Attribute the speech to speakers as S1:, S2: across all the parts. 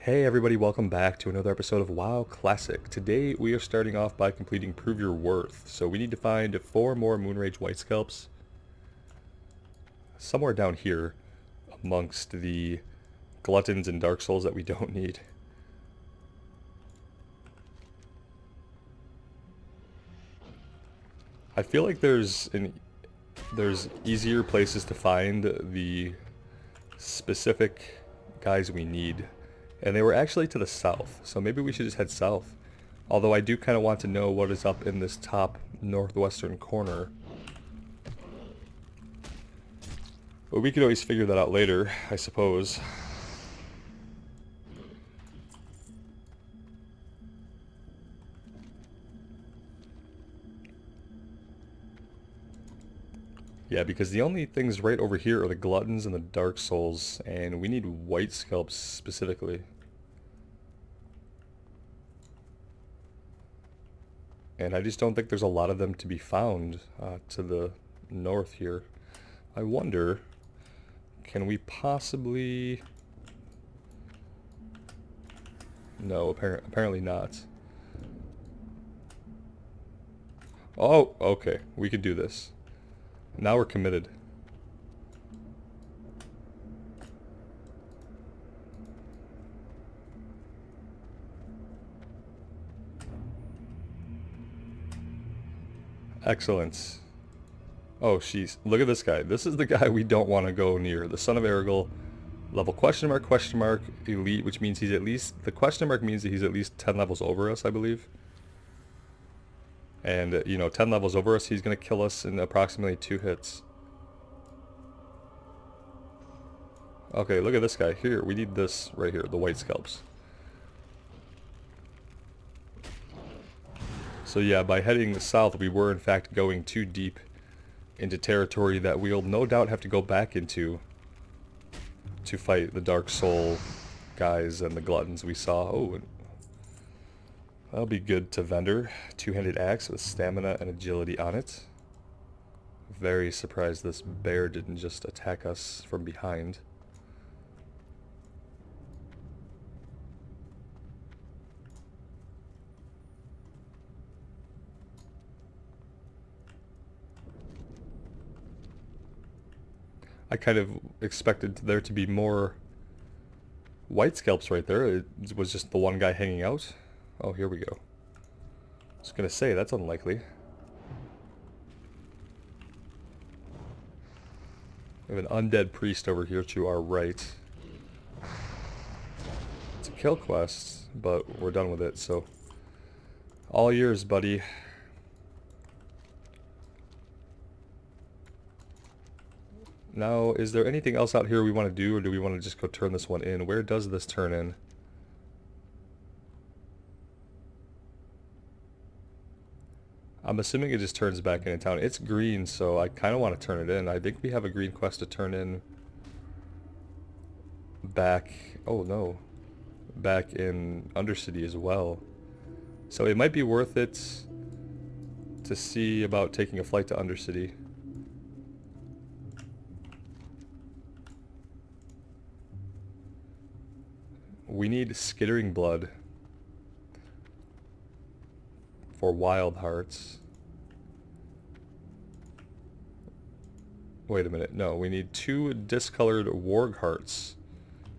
S1: Hey everybody, welcome back to another episode of WoW Classic. Today we are starting off by completing Prove Your Worth. So we need to find 4 more Moonrage White Scalps somewhere down here amongst the Gluttons and Dark Souls that we don't need. I feel like there's easier places to find the specific guys we need. And they were actually to the south, so maybe we should just head south. Although I do kind of want to know what is up in this top northwestern corner. But we could always figure that out later, I suppose. Yeah, because the only things right over here are the Gluttons and the Dark Souls, and we need White Scalps specifically. And I just don't think there's a lot of them to be found to the north here. I wonder, can we possibly... No, apparently not. Oh, okay, we could do this. Now we're committed. Excellent. Oh, she's... Look at this guy. This is the guy we don't want to go near. The Son of Erigel. Level question mark, elite, which means he's at least... The question mark means that he's at least 10 levels over us, I believe. And, you know, 10 levels over us, he's going to kill us in approximately 2 hits. Okay, look at this guy. Here, we need this right here, the White Scalps. So yeah, by heading south, we were in fact going too deep into territory that we'll no doubt have to go back into to fight the Dark Soul guys and the Gluttons we saw. Oh, that'll be good to vendor. 2-handed axe with stamina and agility on it. Very surprised this bear didn't just attack us from behind. I kind of expected there to be more White Scalps right there. It was just the one guy hanging out. Oh, here we go. I was gonna say, that's unlikely. We have an Undead Priest over here to our right. It's a kill quest, but we're done with it, so... All yours, buddy. Now, is there anything else out here we want to do, or do we want to just go turn this one in? Where does this turn in? I'm assuming it just turns back into town. It's green, so I kind of want to turn it in. I think we have a green quest to turn in back... Oh, no. Back in Undercity as well. So it might be worth it to see about taking a flight to Undercity. We need Skittering blood for wild hearts. Wait a minute, no, we need 2 discolored warg hearts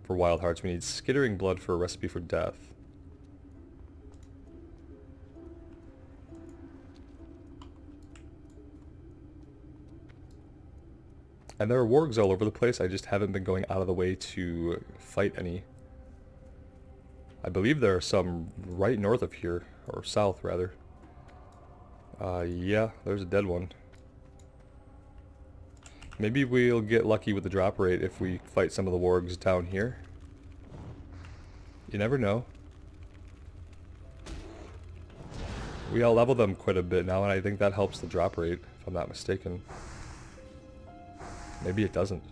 S1: for wild hearts. We need Skittering blood for a recipe for death. And there are wargs all over the place, I just haven't been going out of the way to fight any. I believe there are some right north of here, or south rather. Yeah, there's a dead one. Maybe we'll get lucky with the drop rate if we fight some of the wargs down here. You never know. We out-level them quite a bit now, and I think that helps the drop rate, if I'm not mistaken. Maybe it doesn't.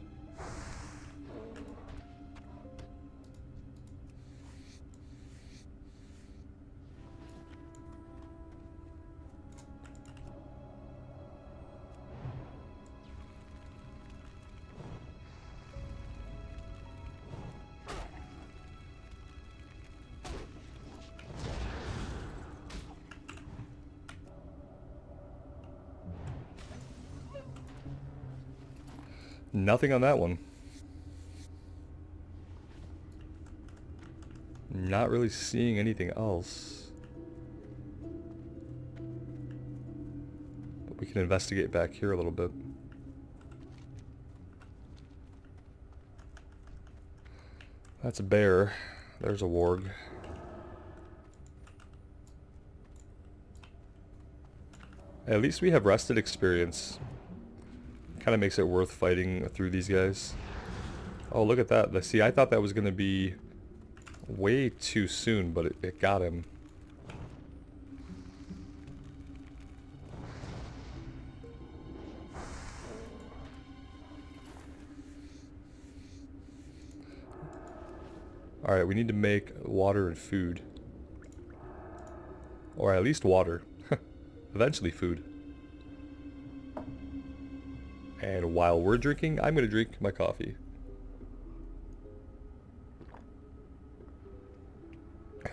S1: Nothing on that one. Not really seeing anything else. But we can investigate back here a little bit. That's a bear. There's a warg. At least we have rested experience. Kind of makes it worth fighting through these guys. Oh, look at that. See, I thought that was going to be way too soon, but it got him. Alright, we need to make water and food. Or at least water. Eventually food. And while we're drinking, I'm going to drink my coffee.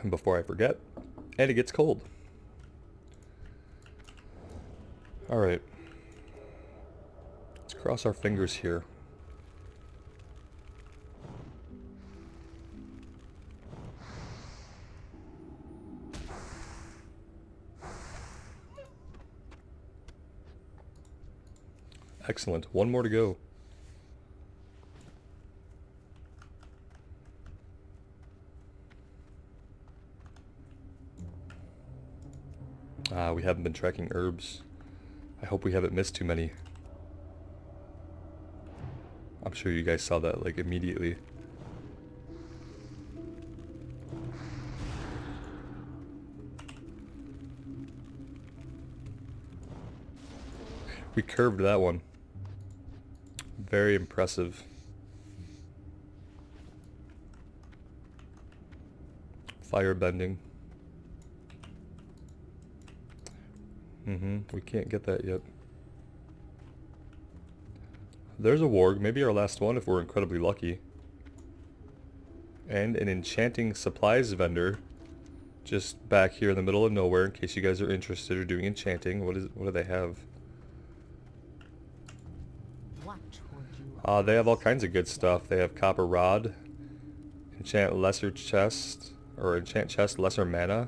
S1: Before I forget. And it gets cold. Alright. Let's cross our fingers here. Excellent. One more to go. We haven't been tracking herbs. I hope we haven't missed too many. I'm sure you guys saw that like immediately. We curved that one. Very impressive. Fire bending. We can't get that yet. There's a warg, maybe our last one if we're incredibly lucky. And an enchanting supplies vendor. Just back here in the middle of nowhere in case you guys are interested or doing enchanting. What do they have? They have all kinds of good stuff. They have copper rod, enchant lesser chest, or enchant chest lesser mana.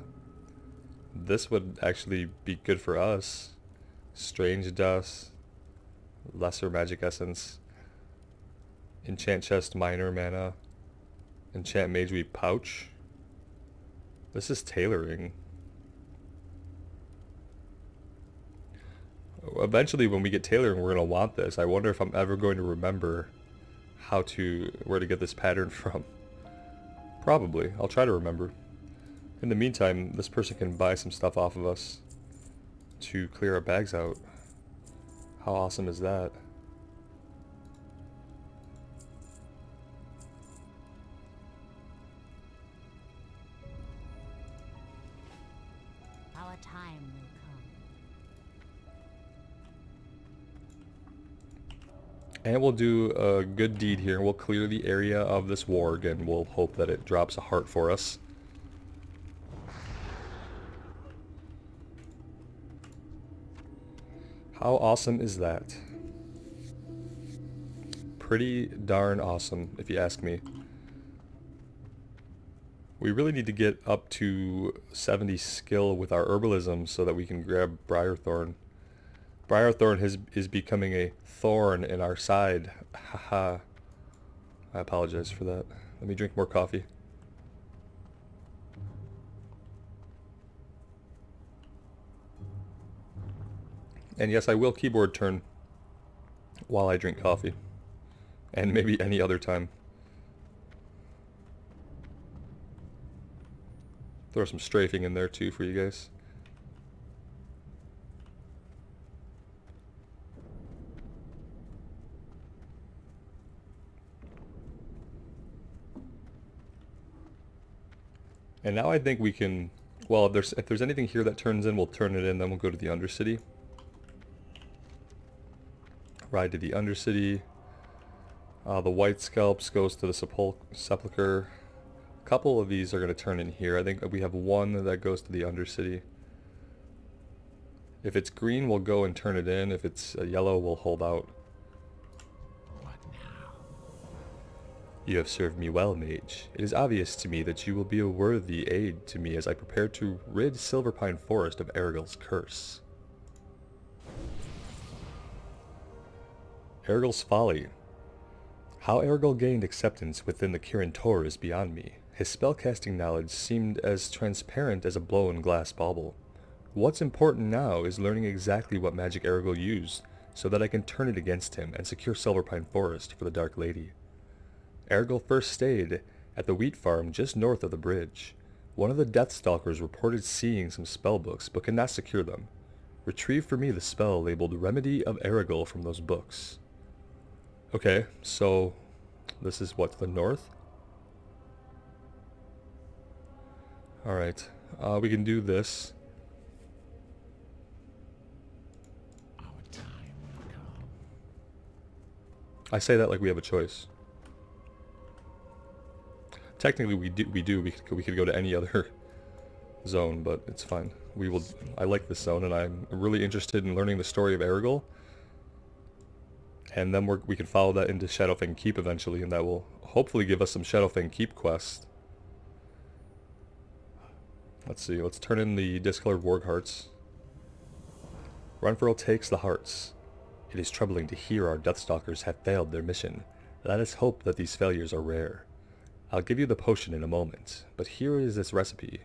S1: This would actually be good for us. Strange dust, lesser magic essence, enchant chest minor mana, enchant mage weave pouch. This is tailoring. Eventually when we get tailoring we're going to want this. I wonder if I'm ever going to remember where to get this pattern from. Probably. I'll try to remember. In the meantime, this person can buy some stuff off of us to clear our bags out. How awesome is that?
S2: Our time will come.
S1: And we'll do a good deed here. We'll clear the area of this warg and we'll hope that it drops a heart for us. How awesome is that? Pretty darn awesome, if you ask me. We really need to get up to 70 skill with our herbalism so that we can grab Briarthorn. Briarthorn is becoming a thorn in our side. Haha. I apologize for that. Let me drink more coffee. And yes, I will keyboard turn while I drink coffee. And maybe any other time. Throw some strafing in there too for you guys. And now I think we can, well, if there's anything here that turns in, we'll turn it in, then we'll go to the Undercity. Ride to the Undercity. The white scalps goes to the Sepulchre. A couple of these are going to turn in here. I think we have one that goes to the Undercity. If it's green, we'll go and turn it in. If it's yellow, we'll hold out.
S3: What
S1: You have served me well, Mage. It is obvious to me that you will be a worthy aid to me as I prepare to rid Silverpine Forest of Aragel's curse. Aragel's Folly. How Aragel gained acceptance within the Kirin Tor is beyond me. His spellcasting knowledge seemed as transparent as a blown-glass bauble. What's important now is learning exactly what magic Aragel used, so that I can turn it against him and secure Silverpine Forest for the Dark Lady. Aragel first stayed at the wheat farm just north of the bridge. One of the Deathstalkers reported seeing some spellbooks, but could not secure them. Retrieve for me the spell labeled Remedy of Aragel from those books. Okay, so this is what, the north? Alright, we can do this.
S3: Our time will come.
S1: I say that like we have a choice. Technically we do. We could go to any other zone, but it's fine. I like this zone, and I'm really interested in learning the story of Aragel. And then we can follow that into Shadowfang Keep eventually, and that will hopefully give us some Shadowfang Keep quests. Let's see, let's turn in the discolored warg hearts. Renfurl takes the hearts. It is troubling to hear our Deathstalkers have failed their mission. Let us hope that these failures are rare. I'll give you the potion in a moment, but here is its recipe.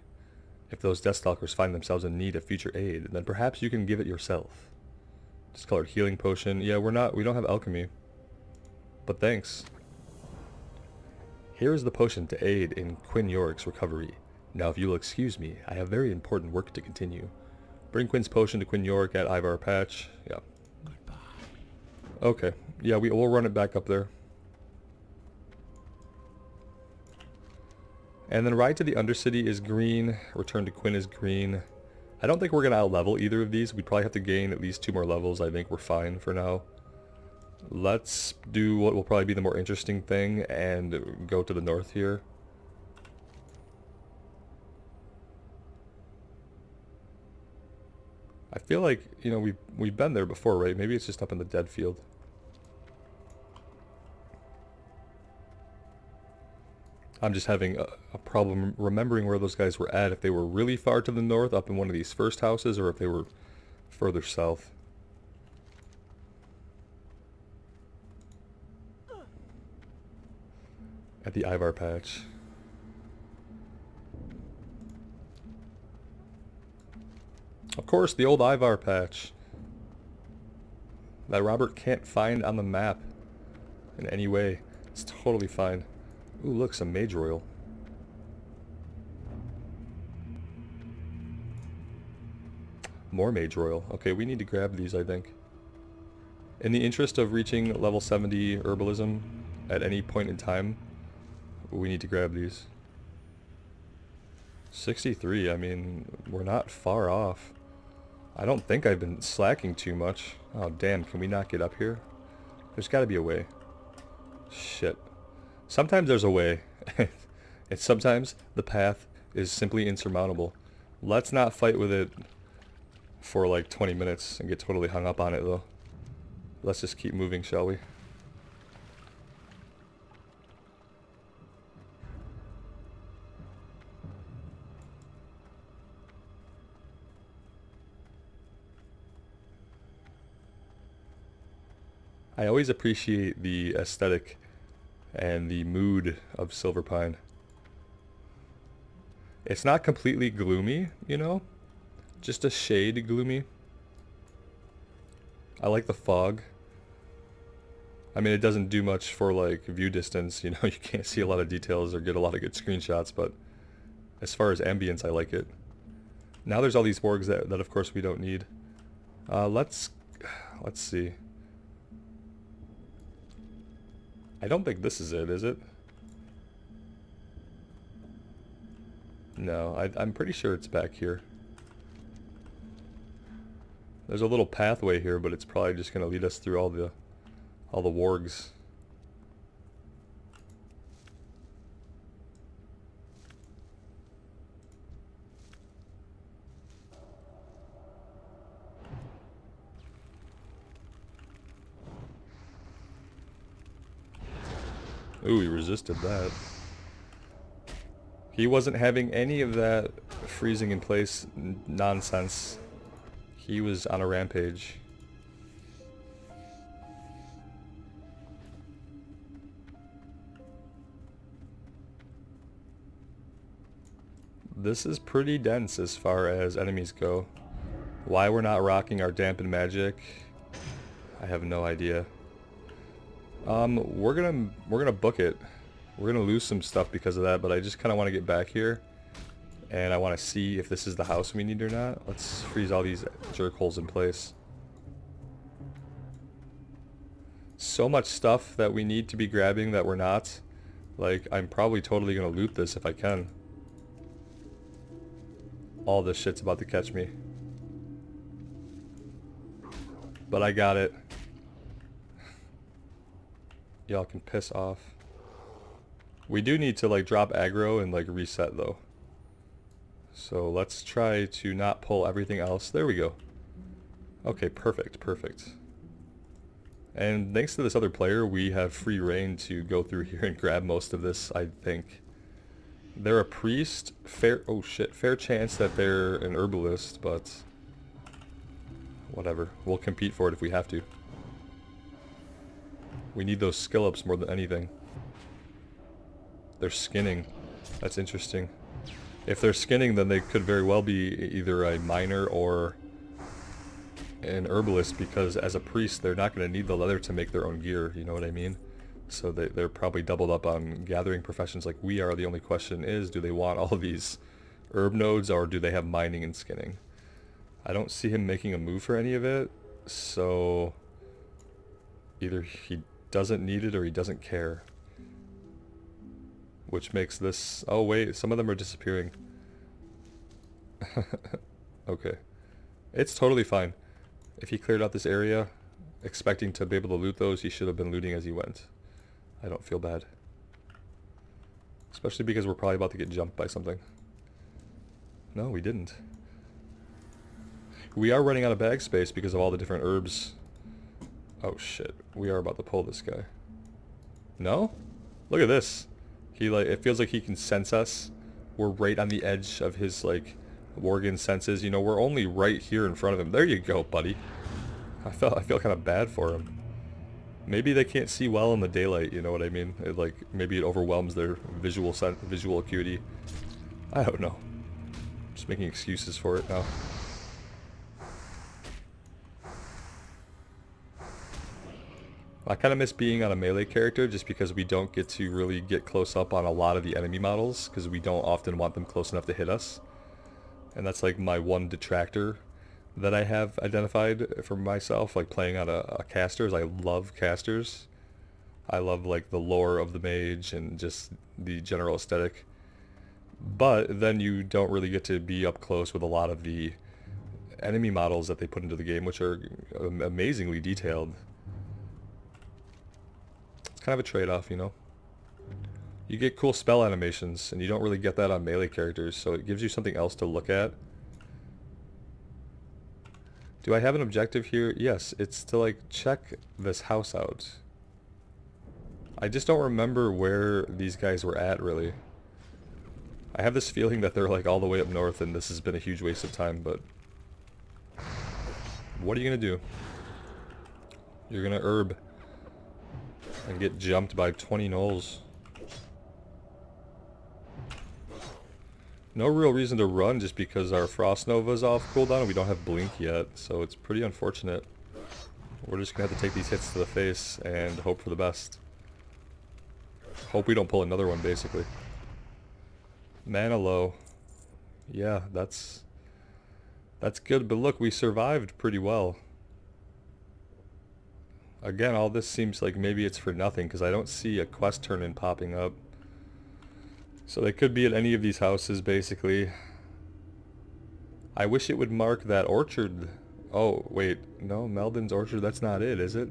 S1: If those Deathstalkers find themselves in need of future aid, then perhaps you can give it yourself. Discolored healing potion. Yeah, we don't have alchemy. But thanks. Here is the potion to aid in Quinn Yorick's recovery. Now if you'll excuse me, I have very important work to continue. Bring Quinn's potion to Quinn Yorick at Ivar Patch. Yeah.
S3: Goodbye.
S1: Okay. Yeah, we'll run it back up there. And then Ride to the Undercity is green. Return to Quinn is green. I don't think we're going to out-level either of these. We'd probably have to gain at least 2 more levels. I think we're fine for now. Let's do what will probably be the more interesting thing and go to the north here. I feel like, you know, we've been there before, right? Maybe it's just up in the dead field. I'm just having a problem remembering where those guys were at. If they were really far to the north, up in one of these first houses, or if they were further south. At the Ivar Patch. Of course, the old Ivar Patch. That Robert can't find on the map in any way. It's totally fine. Ooh, look, some Mage Royal. More Mage Royal. Okay, we need to grab these, I think. In the interest of reaching level 70 Herbalism at any point in time, we need to grab these. 63, I mean, we're not far off. I don't think I've been slacking too much. Oh, damn, can we not get up here? There's gotta be a way. Shit. Sometimes there's a way, and sometimes the path is simply insurmountable. Let's not fight with it for like 20 minutes and get totally hung up on it though. Let's just keep moving, shall we? I always appreciate the aesthetic and the mood of Silverpine. It's not completely gloomy, you know? Just a shade gloomy. I like the fog. I mean, it doesn't do much for like view distance, you know, you can't see a lot of details or get a lot of good screenshots, but as far as ambience, I like it. Now there's all these wargs that of course we don't need. Let's see. I don't think this is it, is it? No, I'm pretty sure it's back here. There's a little pathway here, but it's probably just going to lead us through all the wargs. Ooh, he resisted that. He wasn't having any of that freezing in place nonsense. He was on a rampage. This is pretty dense as far as enemies go. Why we're not rocking our dampened magic, I have no idea. We're gonna book it. We're gonna lose some stuff because of that, but I just kind of want to get back here, and I want to see if this is the house we need or not. Let's freeze all these jerk holes in place. So much stuff that we need to be grabbing that we're not. Like, I'm probably totally gonna loot this if I can. All this shit's about to catch me. But I got it. Y'all can piss off. We do need to like drop aggro and like reset though. So let's try to not pull everything else. There we go. Okay, perfect, perfect. And thanks to this other player, we have free reign to go through here and grab most of this, I think. They're a priest, fair chance that they're an herbalist, but whatever. We'll compete for it if we have to. We need those skill ups more than anything. They're skinning. That's interesting. If they're skinning, then they could very well be either a miner or an herbalist, because as a priest, they're not going to need the leather to make their own gear, you know what I mean? So they're probably doubled up on gathering professions like we are. The only question is, do they want all of these herb nodes, or do they have mining and skinning? I don't see him making a move for any of it, so either he doesn't need it or he doesn't care. Which makes this... Oh wait, some of them are disappearing. Okay. It's totally fine. If he cleared out this area, expecting to be able to loot those, he should have been looting as he went. I don't feel bad. Especially because we're probably about to get jumped by something. No, we didn't. We are running out of bag space because of all the different herbs. Oh shit, we are about to pull this guy. No? Look at this. He like, it feels like he can sense us. We're right on the edge of his like Worgen senses. You know, we're only right here in front of him. There you go, buddy. I feel kind of bad for him. Maybe they can't see well in the daylight, you know what I mean? Like, maybe it overwhelms their visual acuity. I don't know. Just making excuses for it now. I kind of miss being on a melee character just because we don't get to really get close up on a lot of the enemy models, because we don't often want them close enough to hit us. And that's like my one detractor that I have identified for myself, like playing on a caster, is I love casters. I love like the lore of the mage and just the general aesthetic. But then you don't really get to be up close with a lot of the enemy models that they put into the game, which are amazingly detailed. It's kind of a trade-off, you know? You get cool spell animations, and you don't really get that on melee characters, so it gives you something else to look at. Do I have an objective here? Yes, it's to like check this house out. I just don't remember where these guys were at, really. I have this feeling that they're like all the way up north, and this has been a huge waste of time, but... What are you gonna do? You're gonna herb and get jumped by 20 gnolls. No real reason to run just because our Frost Nova's off cooldown and we don't have Blink yet, so it's pretty unfortunate. We're just gonna have to take these hits to the face and hope for the best. Hope we don't pull another one, basically. Mana low. Yeah, that's good, but look, we survived pretty well. Again, all this seems like maybe it's for nothing, because I don't see a quest turn-in popping up. So they could be at any of these houses, basically. I wish it would mark that orchard. Oh, wait. No, Meldon's orchard, that's not it, is it?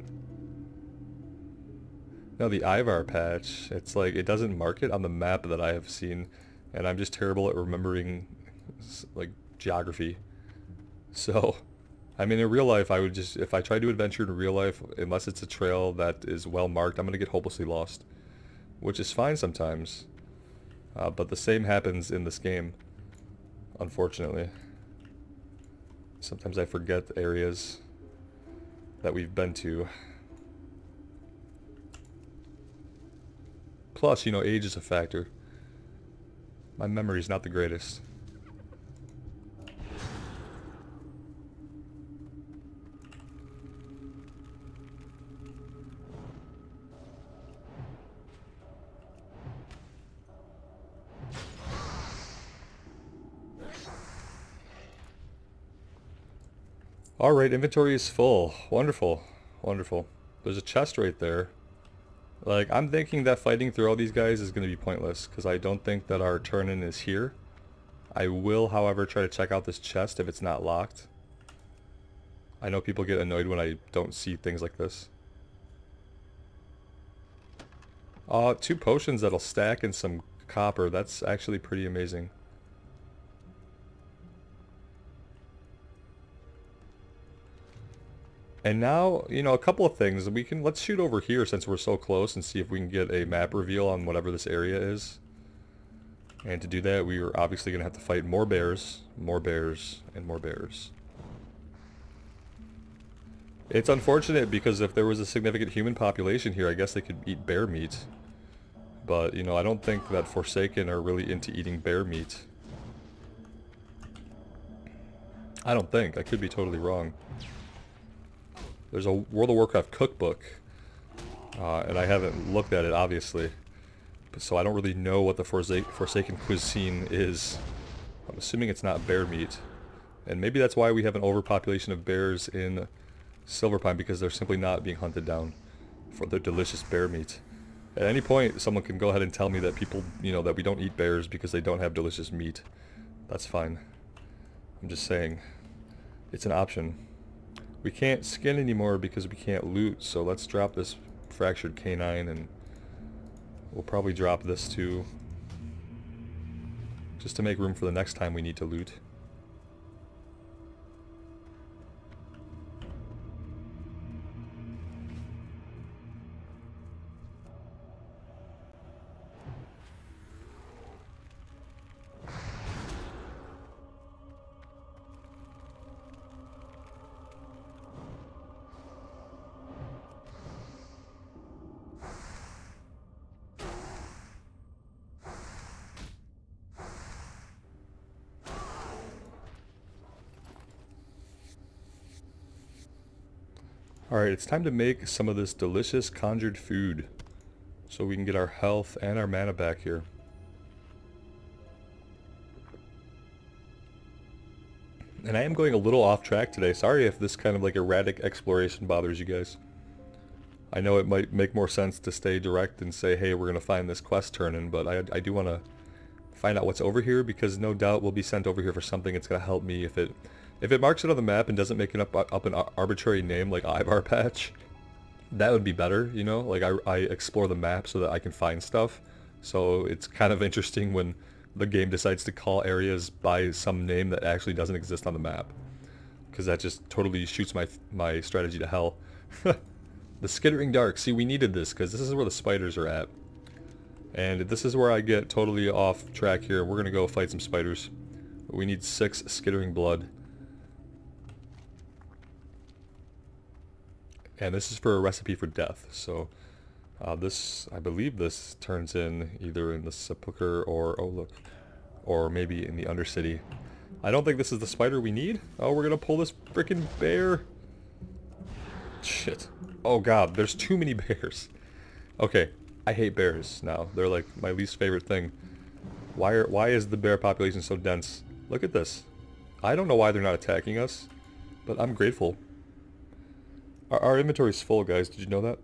S1: No, the Ivar patch. It's like, it doesn't mark it on the map that I have seen. And I'm just terrible at remembering, like, geography. So, I mean, in real life, I would just, if I try to adventure in real life, unless it's a trail that is well marked, I'm going to get hopelessly lost. which is fine sometimes. But the same happens in this game, unfortunately. Sometimes I forget the areas that we've been to. Plus, you know, age is a factor. My memory's not the greatest. Alright, inventory is full. Wonderful. Wonderful. There's a chest right there. Like, I'm thinking that fighting through all these guys is going to be pointless, because I don't think that our turn-in is here. I will, however, try to check out this chest if it's not locked. I know people get annoyed when I don't see things like this. 2 potions that'll stack and some copper. That's actually pretty amazing. And now, you know, a couple of things. Let's shoot over here since we're so close and see if we can get a map reveal on whatever this area is. And to do that, we are obviously going to have to fight more bears, and more bears. It's unfortunate because if there was a significant human population here, I guess they could eat bear meat. But, you know, I don't think that Forsaken are really into eating bear meat. I don't think. I could be totally wrong. There's a World of Warcraft cookbook, and I haven't looked at it, obviously. So I don't really know what the Forsaken cuisine is. I'm assuming it's not bear meat. And maybe that's why we have an overpopulation of bears in Silverpine, because they're simply not being hunted down for their delicious bear meat. At any point, someone can go ahead and tell me that people, you know, that we don't eat bears because they don't have delicious meat. That's fine. I'm just saying, it's an option. We can't skin anymore because we can't loot, so let's drop this fractured canine, and we'll probably drop this too, just to make room for the next time we need to loot. Alright, it's time to make some of this delicious conjured food, so we can get our health and our mana back here. And I am going a little off track today. Sorry if this kind of like erratic exploration bothers you guys. I know it might make more sense to stay direct and say, hey, we're going to find this quest turn-in, but I do want to find out what's over here, because no doubt we'll be sent over here for something. It's going to help me if it marks it on the map and doesn't make it up an arbitrary name like Ivar Patch. That would be better, you know? Like I explore the map so that I can find stuff. So it's kind of interesting when the game decides to call areas by some name that actually doesn't exist on the map, because that just totally shoots my strategy to hell. The Skittering Dark. See, we needed this because this is where the spiders are at. And this is where I get totally off track here. We're going to go fight some spiders. We need 6 Skittering blood. And this is for a recipe for death. So this, I believe this turns in either in the sepulcher or, oh look, or maybe in the Undercity. I don't think this is the spider we need. Oh, we're going to pull this frickin' bear. Shit. Oh god, there's too many bears. Okay, I hate bears now. They're like my least favorite thing. Why is the bear population so dense? Look at this. I don't know why they're not attacking us, but I'm grateful. Our inventory's full, guys. Did you know that?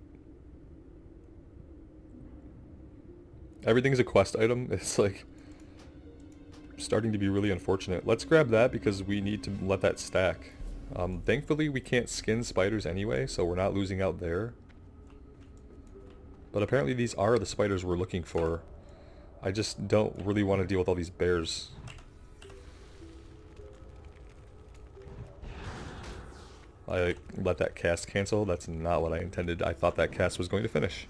S1: Everything's a quest item. It's like starting to be really unfortunate. Let's grab that because we need to let that stack. Thankfully we can't skin spiders anyway, so we're not losing out there. But apparently these are the spiders we're looking for. I just don't really want to deal with all these bears. I let that cast cancel. That's not what I intended. I thought that cast was going to finish.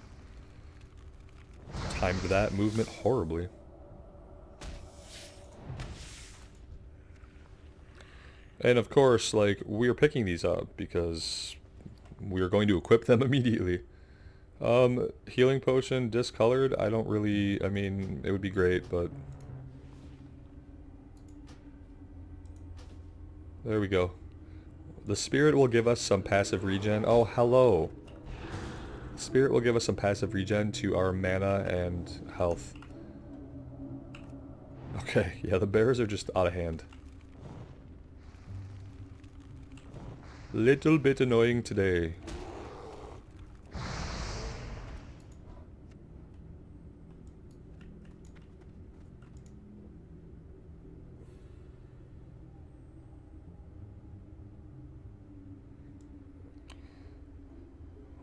S1: timed that movement horribly. And of course, like, we're picking these up because we're going to equip them immediately. Healing potion, discolored, I don't really, I mean, it would be great, but... There we go. The spirit will give us some passive regen. Oh, hello! Spirit will give us some passive regen to our mana and health. Okay, yeah, the bears are just out of hand. Little bit annoying today.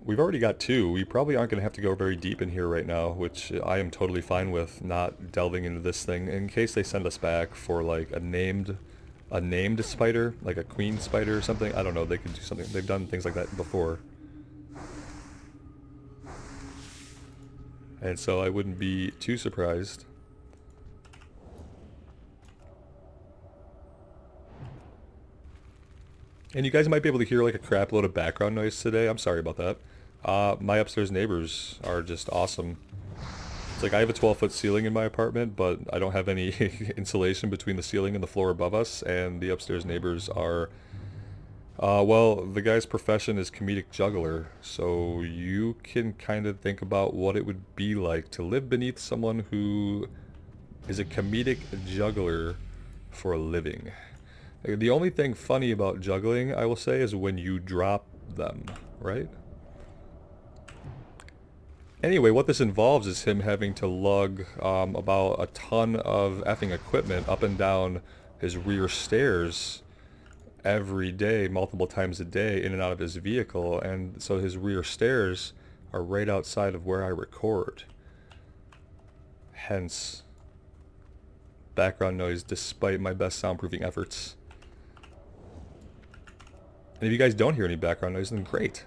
S1: We've already got two. We probably aren't going to have to go very deep in here right now, which I am totally fine with, not delving into this thing in case they send us back for like a named spider, like a queen spider or something. I don't know, they could do something. They've done things like that before. And so I wouldn't be too surprised. And you guys might be able to hear like a crap load of background noise today. I'm sorry about that. My upstairs neighbors are just awesome. It's like I have a 12-foot ceiling in my apartment, but I don't have any insulation between the ceiling and the floor above us, and the upstairs neighbors are... well, the guy's profession is comedic juggler, so you can kind of think about what it would be like to live beneath someone who is a comedic juggler for a living. The only thing funny about juggling, I will say, is when you drop them, right? Anyway, what this involves is him having to lug about a ton of effing equipment up and down his rear stairs every day, multiple times a day, in and out of his vehicle, and so his rear stairs are right outside of where I record. Hence, background noise despite my best soundproofing efforts. And if you guys don't hear any background noise, then great.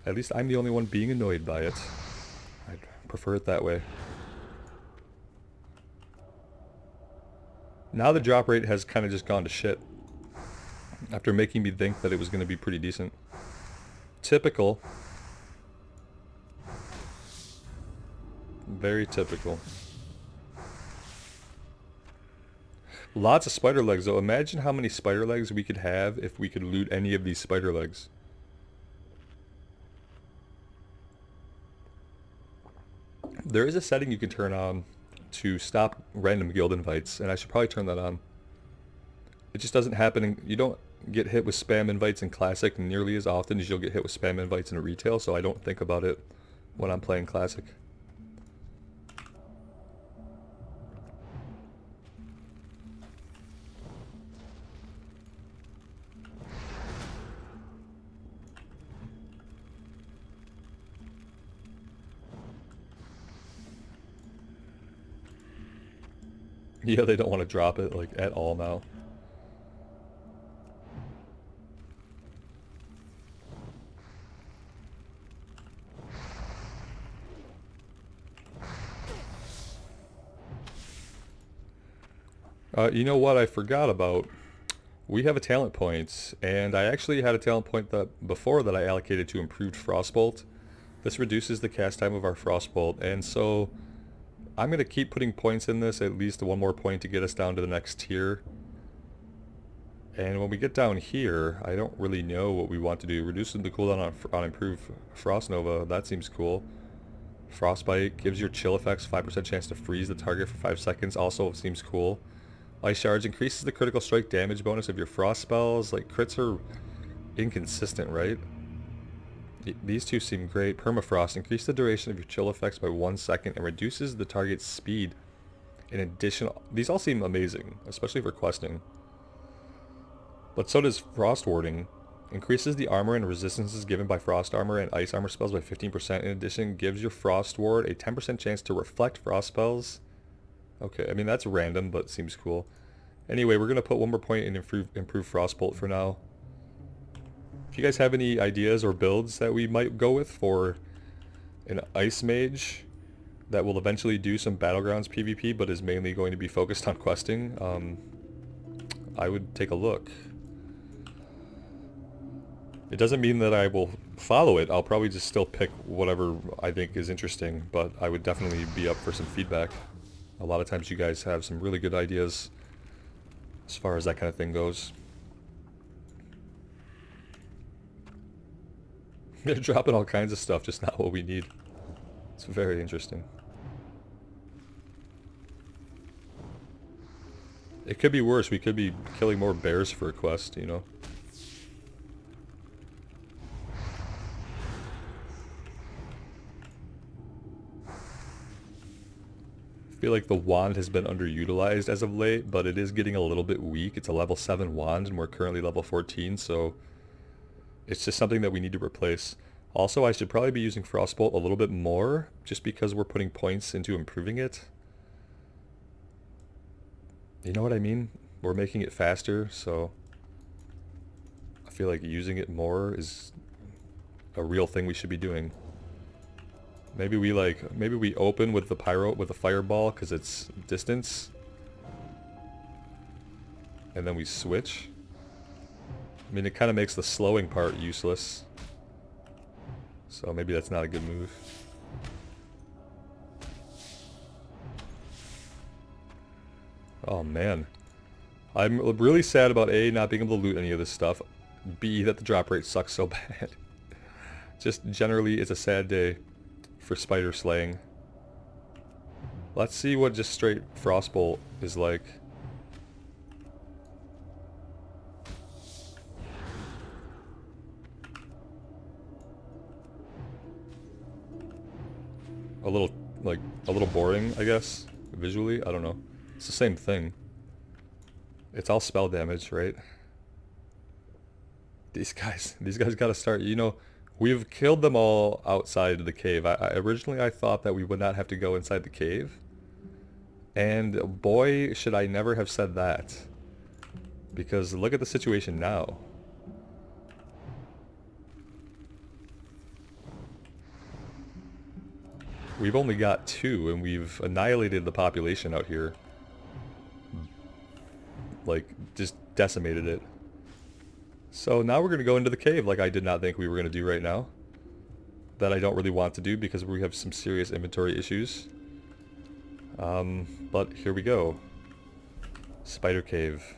S1: At least I'm the only one being annoyed by it. I'd prefer it that way. Now the drop rate has kind of just gone to shit. After making me think that it was going to be pretty decent. Typical. Very typical. Lots of spider legs though. Imagine how many spider legs we could have if we could loot any of these spider legs. There is a setting you can turn on to stop random guild invites, and I should probably turn that on. It just doesn't happen. You don't get hit with spam invites in Classic nearly as often as you'll get hit with spam invites in Retail, so I don't think about it when I'm playing Classic. Yeah, they don't want to drop it, like, at all now. You know what I forgot about? We have a talent point, and I actually had a talent point that before that I allocated to improved Frostbolt. This reduces the cast time of our Frostbolt, and so I'm going to keep putting points in this, at least one more point to get us down to the next tier. And when we get down here, I don't really know what we want to do. Reducing the cooldown on improved Frost Nova, that seems cool. Frostbite gives your chill effects 5% chance to freeze the target for 5 seconds, also seems cool. Ice Shards increases the critical strike damage bonus of your frost spells. Like, crits are inconsistent, right? These two seem great. Permafrost, increase the duration of your chill effects by 1 second and reduces the target's speed. In addition, these all seem amazing, especially for questing. But so does Frost Warding. Increases the armor and resistances given by frost armor and ice armor spells by 15%. In addition, gives your Frost Ward a 10% chance to reflect frost spells. Okay, I mean that's random, but seems cool. Anyway, we're going to put one more point in improve Frostbolt for now. If you guys have any ideas or builds that we might go with for an Ice Mage, that will eventually do some Battlegrounds PvP, but is mainly going to be focused on questing, I would take a look. It doesn't mean that I will follow it. I'll probably just still pick whatever I think is interesting, but I would definitely be up for some feedback. A lot of times you guys have some really good ideas as far as that kind of thing goes. They're dropping all kinds of stuff, just not what we need. It's very interesting. It could be worse. We could be killing more bears for a quest, you know? I feel like the wand has been underutilized as of late, but it is getting a little bit weak. It's a level 7 wand and we're currently level 14, so it's just something that we need to replace. Also, I should probably be using Frostbolt a little bit more, just because we're putting points into improving it. You know what I mean? We're making it faster, so I feel like using it more is a real thing we should be doing. Maybe we open with the fireball because it's distance, and then we switch. I mean, it kind of makes the slowing part useless, so maybe that's not a good move. Oh man, I'm really sad about A, not being able to loot any of this stuff, B, that the drop rate sucks so bad. Just generally, it's a sad day for spider slaying. Let's see what just straight Frostbolt is like. A little boring, I guess, visually. I don't know. It's the same thing. It's all spell damage, right? These guys gotta start, you know, we've killed them all outside of the cave. Originally I thought that we would not have to go inside the cave. And boy, should I never have said that. Because look at the situation now. We've only got 2 and we've annihilated the population out here. Like, just decimated it. So now we're going to go into the cave like I did not think we were going to do right now. That I don't really want to do because we have some serious inventory issues. But here we go. Spider cave.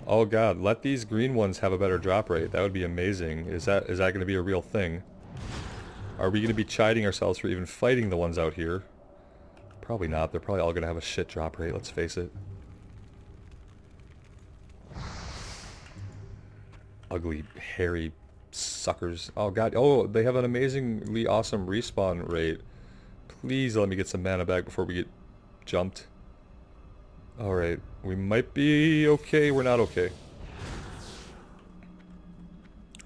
S1: Oh god, let these green ones have a better drop rate. That would be amazing. Is that going to be a real thing? Are we going to be chiding ourselves for even fighting the ones out here? Probably not. They're probably all going to have a shit drop rate, let's face it. Ugly, hairy suckers. Oh god. Oh, they have an amazingly awesome respawn rate. Please let me get some mana back before we get jumped. Alright. We might be okay. We're not okay.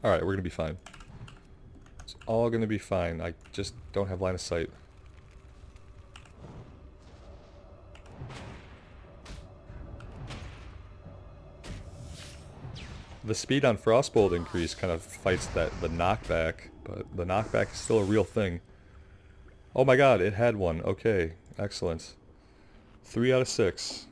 S1: Alright, we're going to be fine. It's all going to be fine. I just don't have line of sight. The speed on Frostbolt increase kind of fights the knockback, but the knockback is still a real thing. Oh my god, it had one. Okay, excellent. 3 out of 6.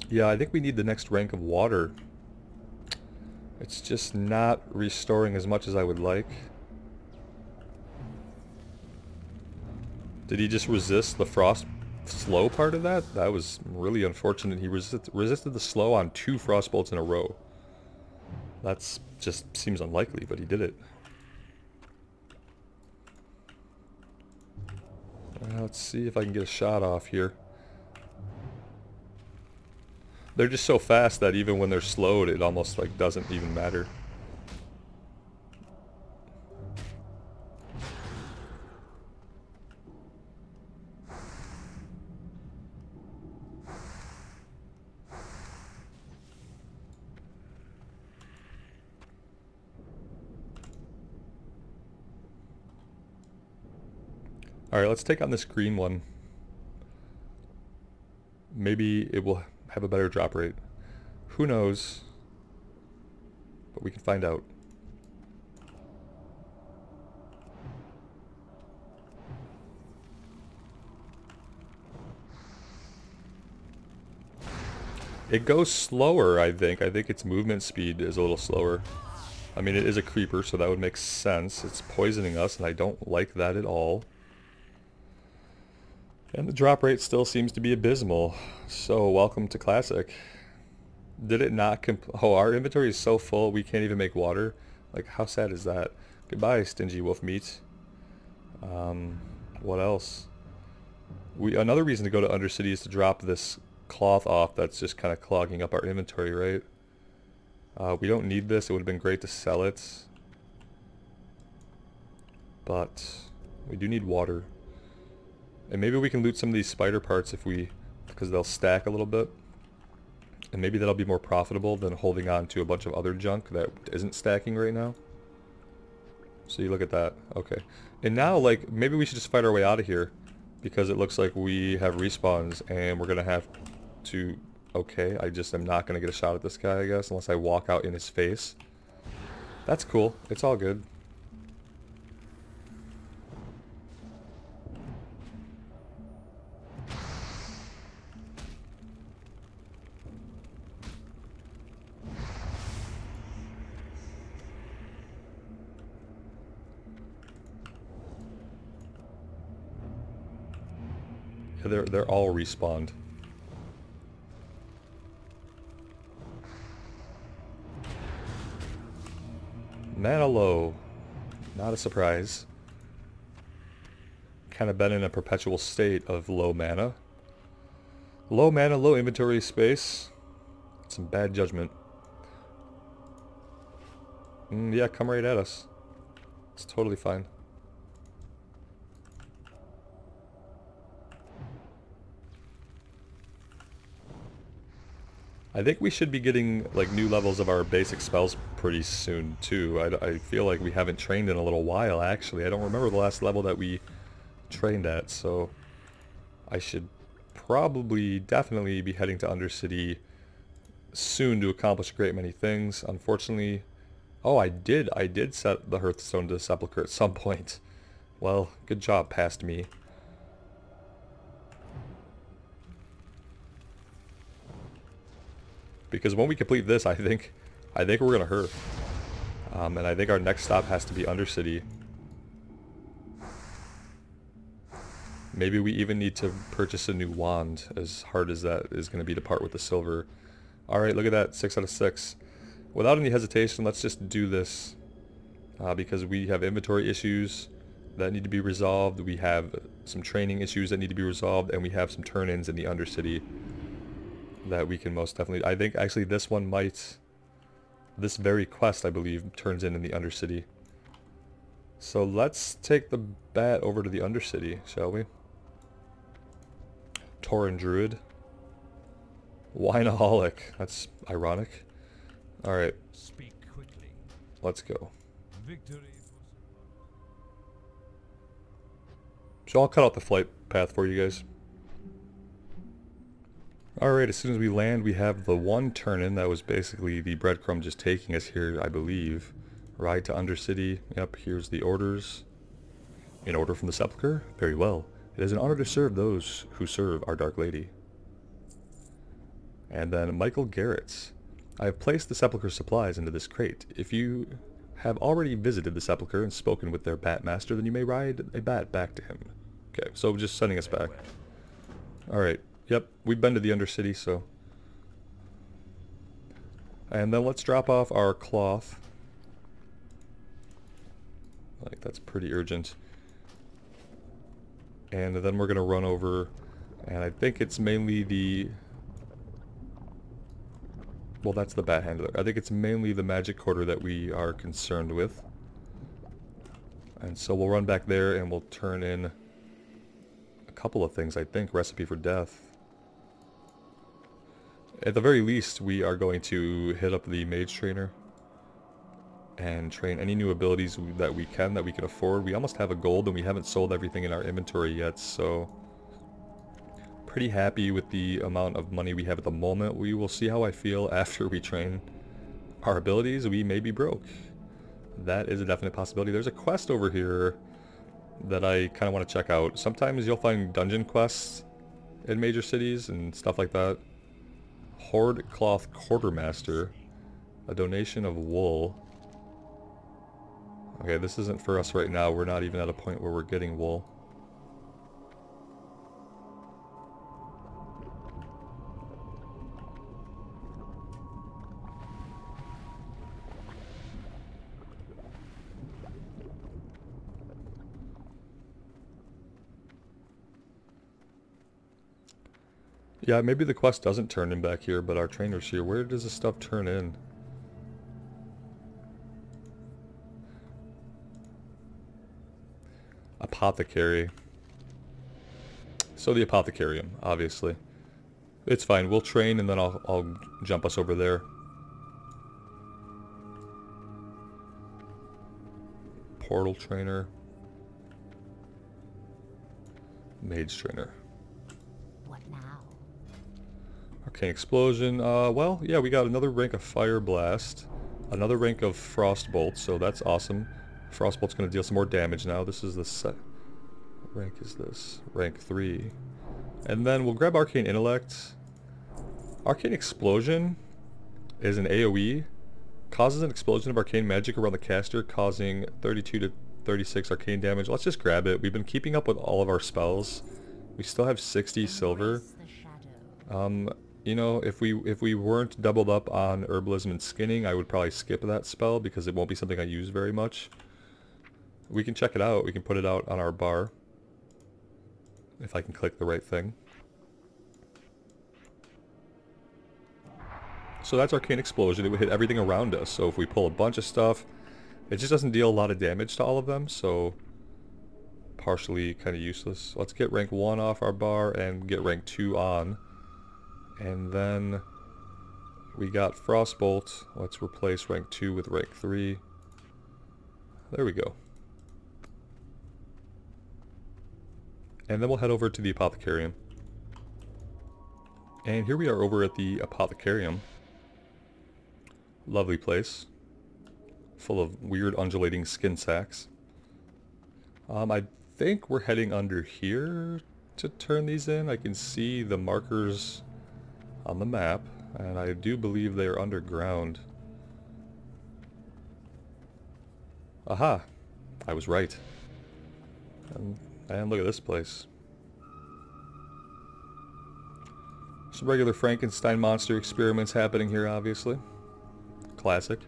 S1: Yeah, I think we need the next rank of water. It's just not restoring as much as I would like. Did he just resist the frost slow part of that? That was really unfortunate. He resisted the slow on 2 Frostbolts in a row. That's just seems unlikely, but he did it. Let's see if I can get a shot off here. They're just so fast that even when they're slowed, it almost like doesn't even matter. Alright, let's take on this green one. Maybe it will have a better drop rate. Who knows? But we can find out. It goes slower, I think. I think its movement speed is a little slower. I mean, it is a creeper, so that would make sense. It's poisoning us, and I don't like that at all. And the drop rate still seems to be abysmal. So, welcome to Classic. Did it not oh, our inventory is so full, we can't even make water. Like, how sad is that? Goodbye, stingy wolf meat. What else? Another reason to go to Undercity is to drop this cloth off that's just kind of clogging up our inventory, right? We don't need this. It would have been great to sell it. But we do need water. And maybe we can loot some of these spider parts because they'll stack a little bit. And maybe that'll be more profitable than holding on to a bunch of other junk that isn't stacking right now. So you look at that. Okay. And now, like, maybe we should just fight our way out of here. Because it looks like we have respawns and we're going to have to... Okay, I just am not going to get a shot at this guy, I guess, unless I walk out in his face. That's cool. It's all good. Yeah, they're all respawned. Mana low. Not a surprise. Kind of been in a perpetual state of low mana. Low mana, low inventory space. Some bad judgment. Yeah, come right at us. It's totally fine. I think we should be getting like new levels of our basic spells pretty soon too. I feel like we haven't trained in a little while actually. I don't remember the last level that we trained at, so I should probably definitely be heading to Undercity soon to accomplish a great many things. Unfortunately, oh, I did set the Hearthstone to the Sepulchre at some point. Well, good job past me. Because when we complete this, I think we're gonna hurt. And I think our next stop has to be Undercity. Maybe we even need to purchase a new wand, as hard as that is going to be to part with the silver. Alright, look at that, 6 out of 6. Without any hesitation, let's just do this. Because we have inventory issues that need to be resolved, we have some training issues that need to be resolved, and we have some turn-ins in the Undercity that we can most definitely... I think actually this one might... This very quest, I believe, turns in the Undercity. So let's take the bat over to the Undercity, shall we? Tauren Druid. Wineaholic. That's ironic. Alright.
S3: Speak quickly.
S1: Let's go.
S3: Victory.
S1: So I'll cut out the flight path for you guys. Alright, as soon as we land, we have the one turn-in that was basically the breadcrumb just taking us here, I believe. Ride to Undercity. Yep, here's the orders. An order from the Sepulchre? Very well. It is an honor to serve those who serve our Dark Lady. And then Michael Garrett's. I have placed the Sepulchre supplies into this crate. If you have already visited the Sepulchre and spoken with their bat master, then you may ride a bat back to him. Okay, so just sending us back. Alright. Yep, we've been to the Undercity, so... And then let's drop off our cloth. Like, that's pretty urgent. And then we're going to run over, and I think it's mainly the... Well, that's the bat handler. I think it's mainly the magic quarter that we are concerned with. And so we'll run back there and we'll turn in a couple of things, I think. Recipe for Death. At the very least, we are going to hit up the Mage trainer and train any new abilities that we can afford. We almost have a gold and we haven't sold everything in our inventory yet, so pretty happy with the amount of money we have at the moment. We will see how I feel after we train our abilities. We may be broke. That is a definite possibility. There's a quest over here that I kind of want to check out. Sometimes you'll find dungeon quests in major cities and stuff like that. Horde Cloth Quartermaster. A donation of wool. Okay, this isn't for us right now. We're not even at a point where we're getting wool. Yeah, maybe the quest doesn't turn in back here, but our trainer's here. Where does this stuff turn in? Apothecary. So the Apothecarium, obviously. It's fine. We'll train and then I'll jump us over there. Portal trainer. Mage trainer.
S2: What now?
S1: Arcane explosion. Well, yeah, we got another rank of fire blast. Another rank of frostbolt, so that's awesome. Frostbolt's going to deal some more damage now. This is the set. What rank is this? Rank 3. And then we'll grab Arcane Intellect. Arcane Explosion is an AoE. Causes an explosion of arcane magic around the caster, causing 32 to 36 arcane damage. Let's just grab it. We've been keeping up with all of our spells. We still have 60 silver. You know, if we weren't doubled up on herbalism and skinning, I would probably skip that spell because it won't be something I use very much. We can check it out. We can put it out on our bar. If I can click the right thing. So that's Arcane Explosion. It would hit everything around us. So if we pull a bunch of stuff, it just doesn't deal a lot of damage to all of them. So partially kind of useless. Let's get rank 1 off our bar and get rank 2 on. And then we got Frostbolt. Let's replace rank 2 with rank 3. There we go. And then we'll head over to the Apothecarium. And here we are over at the Apothecarium. Lovely place. Full of weird undulating skin sacks. I think we're heading under here to turn these in. I can see the markers on the map, and I do believe they are underground. Aha! I was right. And look at this place. Some regular Frankenstein monster experiments happening here, obviously. Classic.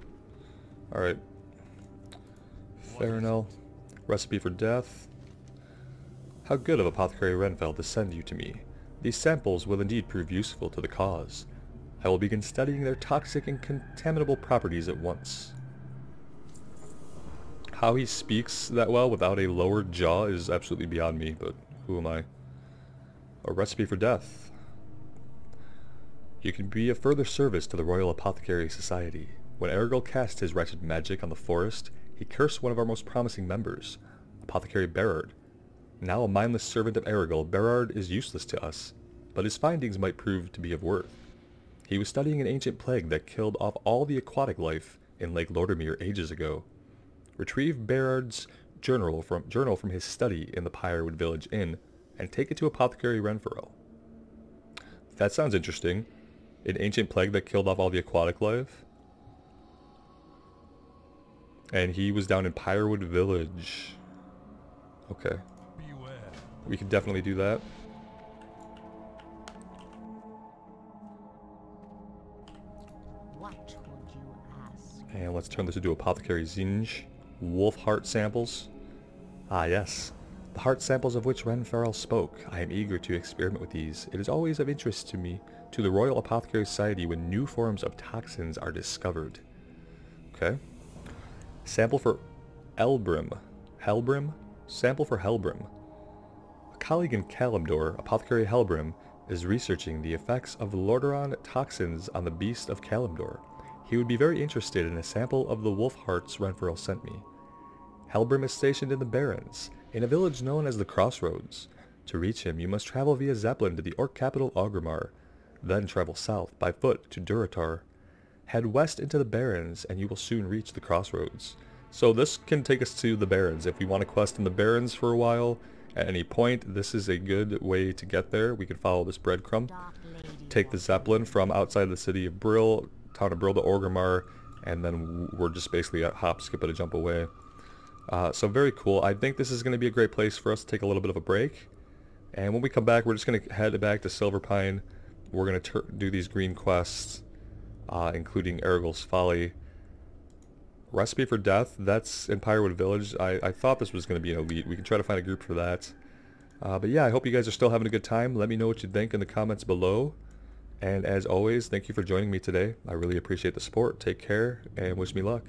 S1: Alright. Farinel. Recipe for death. How good of Apothecary Renfell to send you to me. These samples will indeed prove useful to the cause. I will begin studying their toxic and contaminable properties at once. How he speaks that well without a lowered jaw is absolutely beyond me, but who am I? A recipe for death. You can be of further service to the Royal Apothecary Society. When Erigel cast his wretched magic on the forest, he cursed one of our most promising members, Apothecary Berard. Now a mindless servant of Erigel, Berard is useless to us, but his findings might prove to be of worth. He was studying an ancient plague that killed off all the aquatic life in Lake Lordomir ages ago. Retrieve Berard's journal from his study in the Pyrewood Village Inn, and take it to Apothecary Renfell. That sounds interesting. An ancient plague that killed off all the aquatic life? And he was down in Pyrewood Village. Okay.
S3: Beware.
S1: We can definitely do that.
S2: What would you ask?
S1: And let's turn this into Apothecary Zinj. Wolf heart samples. Ah yes, the heart samples of which Renfarel spoke. I am eager to experiment with these. It is always of interest to me, to the Royal Apothecary Society, when new forms of toxins are discovered. Okay. Sample for Elbrim. Helbrim? Sample for Helbrim. A colleague in Kalimdor, Apothecary Helbrim, is researching the effects of Lordaeron toxins on the beast of Kalimdor. He would be very interested in a sample of the wolf hearts Renfarel sent me. Helbrim is stationed in the Barrens, in a village known as the Crossroads. To reach him, you must travel via Zeppelin to the orc capital Orgrimmar, then travel south by foot to Durotar. Head west into the Barrens, and you will soon reach the crossroads. So this can take us to the Barrens. If we want to quest in the Barrens for a while, at any point, this is a good way to get there. We can follow this breadcrumb, take the Zeppelin from outside the city of Brill, town of Brill to Orgrimmar, and then we're just basically a hop, skip, and a jump away. So very cool. I think this is going to be a great place for us to take a little bit of a break. And when we come back, we're just going to head back to Silverpine. We're going to do these green quests, including Ergol's Folly. Recipe for Death, that's in Pyrewood Village. I thought this was going to be an elite. We can try to find a group for that. But yeah, I hope you guys are still having a good time. Let me know what you think in the comments below. And as always, thank you for joining me today. I really appreciate the support. Take care, and wish me luck.